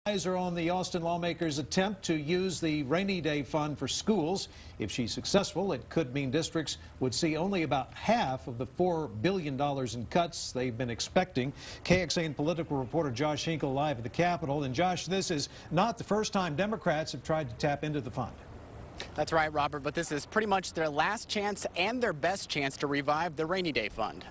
Eyes are on the Austin lawmakers' attempt to use the rainy day fund for schools. If she's successful, it could mean districts would see only about half of the $4 billion in cuts they've been expecting. KXAN political reporter Josh Hinkle live at the Capitol. And Josh, this is not the first time Democrats have tried to tap into the fund. That's right, Robert, but this is pretty much their last chance and their best chance to revive the rainy day fund.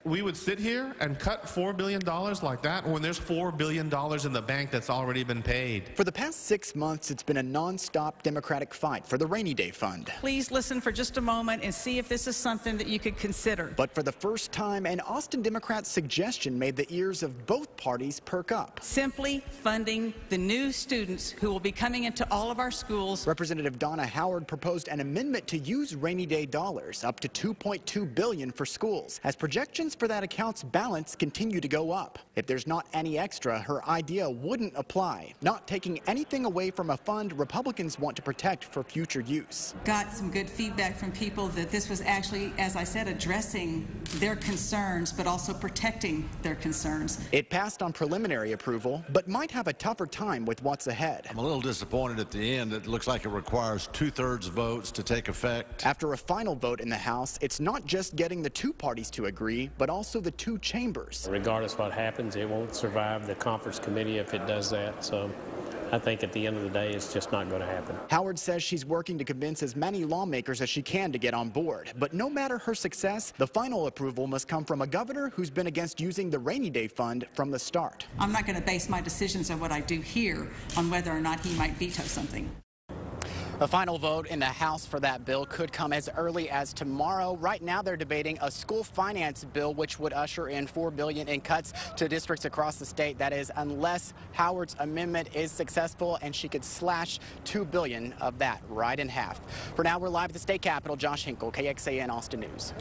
We would sit here and cut $4 billion like that when there's $4 billion in the bank that's already been paid. For the past 6 months, it's been a non-stop Democratic fight for the rainy day fund. Please listen for just a moment and see if this is something that you could consider. But for the first time, an Austin Democrat suggestion made the ears of both parties perk up. Simply funding the new students who will be coming into all of our schools. Representative Donna Howard proposed an amendment to use rainy day dollars, up to $2.2 billion for schools, as projections for that account's balance continue to go up. If there's not any extra, her idea wouldn't apply, not taking anything away from a fund Republicans want to protect for future use. Got some good feedback from people that this was actually, as I said, addressing their concerns, but also protecting their concerns. It passed on preliminary approval, but might have a tougher time with what's ahead. I'm a little disappointed at the end. It looks like it requires 2/3 votes to take effect. After a final vote in the House, it's not just getting the two parties to agree, but also the two chambers. Regardless of what happens, it won't survive the conference committee if it does that. So I think at the end of the day, it's just not going to happen. Howard says she's working to convince as many lawmakers as she can to get on board. But no matter her success, the final approval must come from a governor who's been against using the rainy day fund from the start. I'm not going to base my decisions on what I do here on whether or not he might veto something. A final vote in the House for that bill could come as early as tomorrow. Right now, they're debating a school finance bill, which would usher in $4 billion in cuts to districts across the state. That is, unless Howard's amendment is successful, and she could slash $2 billion of that right in half. For now, we're live at the state capitol. Josh Hinkle, KXAN Austin News.